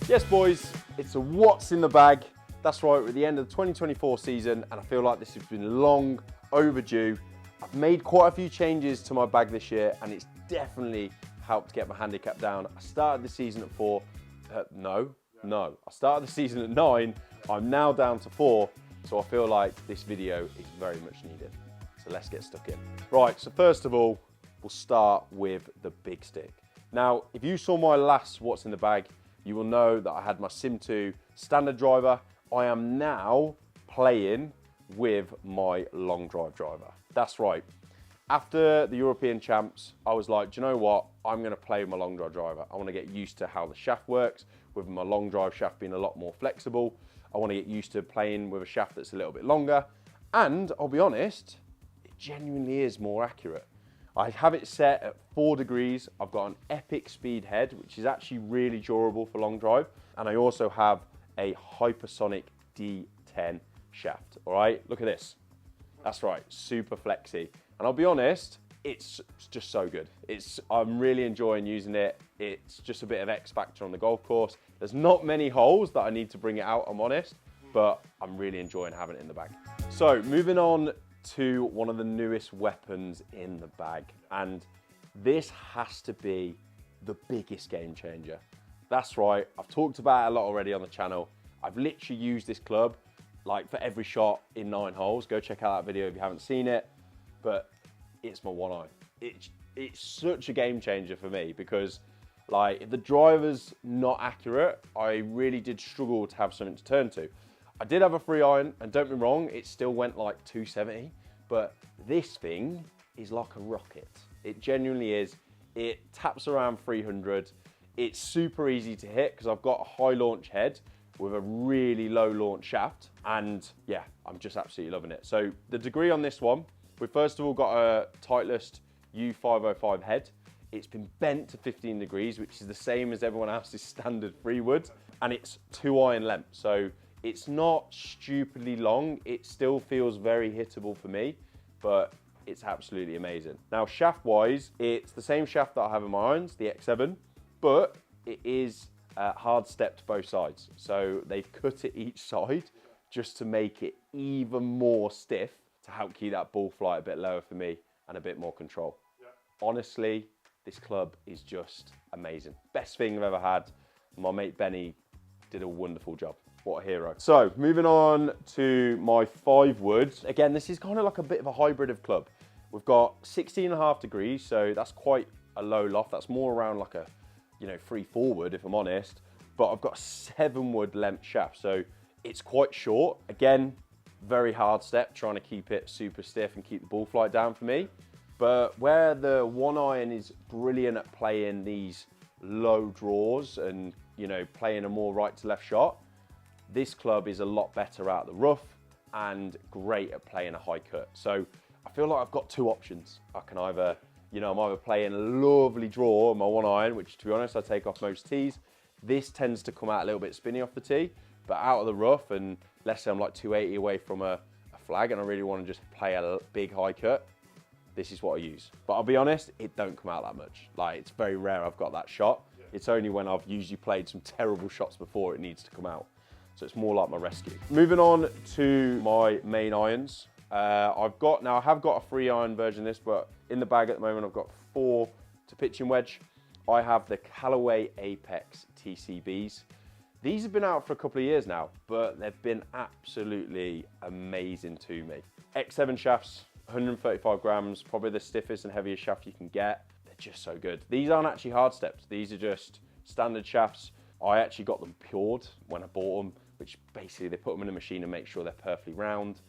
Yes, boys, it's a what's in the bag. That's right, we're at the end of the 2024 season, and I feel like this has been long overdue. I've made quite a few changes to my bag this year, and it's definitely helped get my handicap down. I started the season at 4. No. I started the season at 9. I'm now down to 4, so I feel like this video is very much needed. So let's get stuck in. Right, so first of all, we'll start with the big stick. Now, if you saw my last what's in the bag, you will know that I had my Sim 2 standard driver. I am now playing with my long drive driver. That's right. After the European Champs, I was like, do you know what? I'm going to play with my long drive driver. I want to get used to how the shaft works, with my long drive shaft being a lot more flexible. I want to get used to playing with a shaft that's a little bit longer. And I'll be honest, it genuinely is more accurate. I have it set at 4 degrees. I've got an Epic speed head, which is actually really durable for long drive. And I also have a hypersonic D10 shaft, all right? Look at this. That's right, super flexy. And I'll be honest, it's just so good. I'm really enjoying using it. It's just a bit of X factor on the golf course. There's not many holes that I need to bring it out, I'm honest, but I'm really enjoying having it in the bag. So moving on to one of the newest weapons in the bag, and this has to be the biggest game changer. That's right, I've talked about it a lot already on the channel. I've literally used this club like for every shot in 9 holes. Go check out that video if you haven't seen it, but it's my one iron. It's such a game changer for me because like if the driver's not accurate, I really did struggle to have something to turn to. I did have a 3 iron, and don't be wrong, it still went like 270, but this thing is like a rocket. It genuinely is. It taps around 300. It's super easy to hit because I've got a high launch head with a really low launch shaft, and yeah, I'm just absolutely loving it. So the degree on this one, we've first of all got a Titleist U505 head. It's been bent to 15 degrees, which is the same as everyone else's standard 3 wood, and it's 2 iron length. So it's not stupidly long. It still feels very hittable for me, but it's absolutely amazing. Now, shaft-wise, it's the same shaft that I have in my irons, the X7, but it is hard stepped both sides. So they've cut it each side just to make it even more stiff to help keep that ball flight a bit lower for me and a bit more control. Yeah. Honestly, this club is just amazing. Best thing I've ever had. My mate Benny did a wonderful job. What a hero. So moving on to my 5 wood. Again, this is kind of like a bit of a hybrid of club. We've got 16.5 degrees, so that's quite a low loft. That's more around like a, 3/4 wood if I'm honest. But I've got a 7 wood length shaft, so it's quite short. Again, very hard step, trying to keep it super stiff and keep the ball flight down for me. But where the 1 iron is brilliant at playing these low draws and, playing a more right to left shot, this club is a lot better out of the rough and great at playing a high cut. So I feel like I've got 2 options. I can either, I'm either playing a lovely draw on my 1 iron, which to be honest, I take off most tees. This tends to come out a little bit spinny off the tee, but out of the rough, and let's say I'm like 280 away from a flag and I really want to just play a big high cut, this is what I use. But I'll be honest, it don't come out that much. Like, it's very rare I've got that shot. Yeah. It's only when I've usually played some terrible shots before it needs to come out. So it's more like my rescue. Moving on to my main irons. I have got a 3 iron version of this, but in the bag at the moment, I've got 4 to pitching wedge. I have the Callaway Apex TCBs. These have been out for a couple of years now, but they've been absolutely amazing to me. X7 shafts, 135 grams, probably the stiffest and heaviest shaft you can get. They're just so good. These aren't actually hard steps. These are just standard shafts. I actually got them pured when I bought them, which basically they put them in a machine and make sure they're perfectly round.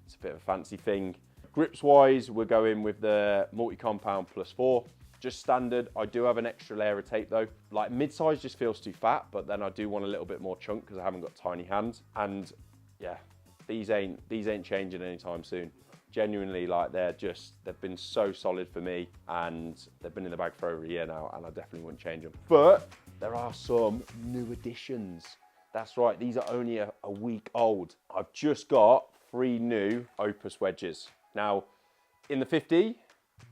It's a bit of a fancy thing. Grips wise, we're going with the multi-compound +4. Just standard. I do have an extra layer of tape though. Like mid-size just feels too fat, but then I do want a little bit more chunk because I haven't got tiny hands. And yeah, these ain't changing anytime soon. Genuinely, like they've been so solid for me, and they've been in the bag for over a year now, and I definitely wouldn't change them. But there are some new additions. That's right, these are only a week old. I've just got 3 new Opus wedges. Now, in the 50,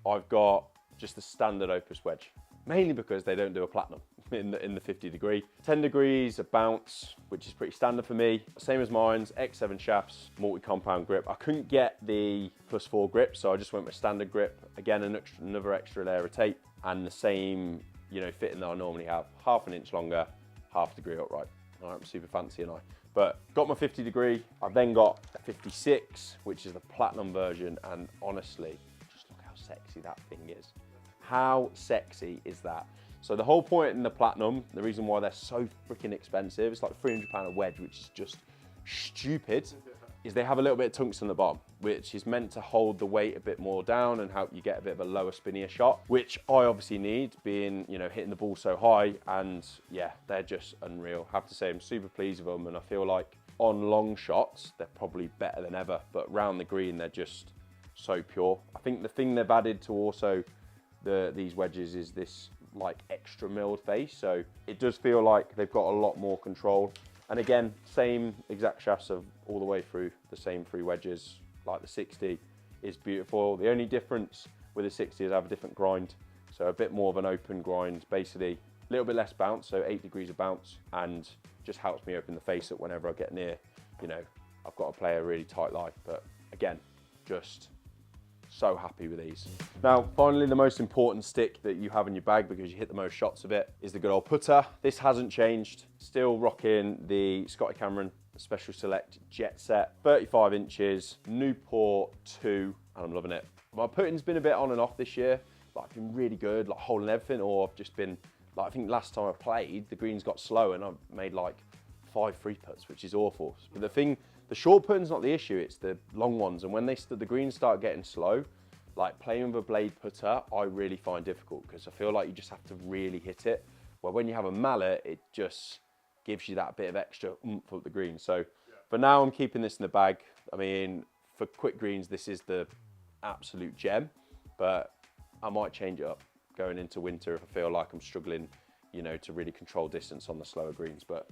I've got just the standard Opus wedge, mainly because they don't do a platinum. in the 50 degree. 10 degrees, a bounce, which is pretty standard for me. Same as mine's, X7 shafts, multi-compound grip. I couldn't get the +4 grip, so I just went with standard grip. Again, another extra layer of tape, and the same, you know, fitting that I normally have. Half an inch longer, half degree upright. I'm super fancy, and but got my 50 degree. I've then got a 56, which is the platinum version, and honestly, just look how sexy that thing is. How sexy is that? So the whole point in the platinum, the reason why they're so freaking expensive, it's like £300 a wedge, which is just stupid, is they have a little bit of tungsten at the bottom, which is meant to hold the weight a bit more down and help you get a bit of a lower, spinnier shot, which I obviously need, being, you know, hitting the ball so high. And yeah, they're just unreal. I have to say, I'm super pleased with them, and I feel like on long shots, they're probably better than ever, but round the green, they're just so pure. I think the thing they've added to also these wedges is this like extra milled face, so it does feel like they've got a lot more control. And again, same exact shafts of all the way through, the same 3 wedges. Like the 60 is beautiful. The only difference with the 60 is I have a different grind, so a bit more of an open grind, basically a little bit less bounce, so 8 degrees of bounce, and just helps me open the face up whenever I get near, you know, I've got to play a really tight lie. But again, just so happy with these. Now, finally, the most important stick that you have in your bag, because you hit the most shots of it, is the good old putter. This hasn't changed. Still rocking the Scotty Cameron Special Select Jet Set, 35 inches, Newport 2, and I'm loving it. My putting's been a bit on and off this year. Like, I've been really good, like holding everything, or I've just been, like, I think last time I played, the greens got slow and I've made like 5 free putts, which is awful. But the short putting's not the issue, it's the long ones. And when the greens start getting slow, like playing with a blade putter, I really find difficult, because I feel like you just have to really hit it. Where when you have a mallet, it just gives you that bit of extra oomph up the green. So for now, I'm keeping this in the bag. I mean, for quick greens, this is the absolute gem, but I might change it up going into winter if I feel like I'm struggling, you know, to really control distance on the slower greens. But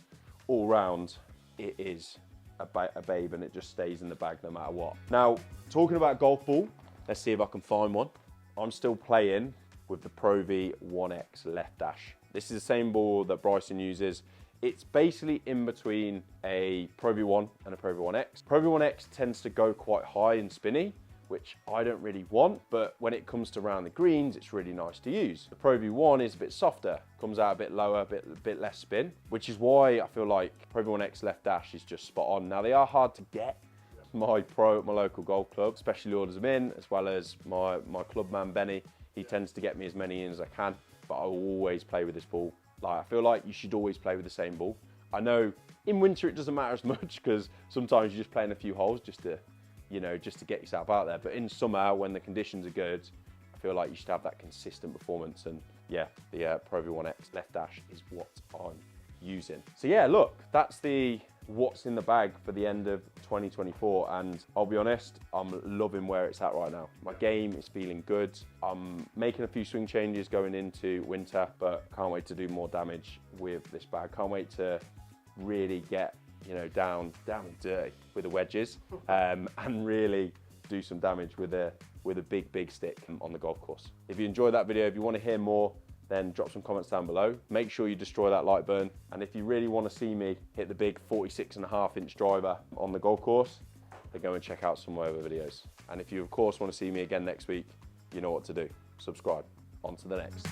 all round, it is a babe, and it just stays in the bag no matter what. Now, talking about golf ball, let's see if I can find one. I'm still playing with the Pro V 1X left dash. This is the same ball that Bryson uses. It's basically in between a Pro V1 and a Pro V1X. Pro V1X tends to go quite high and spinny, which I don't really want, but when it comes to round the greens, it's really nice to use. The Pro V1 is a bit softer, comes out a bit lower, a bit less spin, which is why I feel like Pro V1X left dash is just spot on. Now, they are hard to get. My pro at my local golf club specially orders them in, as well as my club man, Benny. He tends to get me as many in as I can, but I will always play with this ball. Like, I feel like you should always play with the same ball. I know in winter it doesn't matter as much, because sometimes you're just playing a few holes just to, you know, just to get yourself out there. But in summer, when the conditions are good, I feel like you should have that consistent performance. And yeah, the Pro V1X left dash is what I'm using. So yeah, look, that's the what's in the bag for the end of 2024. And I'll be honest, I'm loving where it's at right now. My game is feeling good. I'm making a few swing changes going into winter, but can't wait to do more damage with this bag. Can't wait to really get, you know, down and dirty with the wedges, and really do some damage with a big stick on the golf course. If you enjoyed that video, if you want to hear more, then drop some comments down below. Make sure you destroy that like button. And if you really want to see me hit the big 46.5-inch driver on the golf course, then go and check out some of my other videos. And if you, of course, want to see me again next week, you know what to do. Subscribe. On to the next.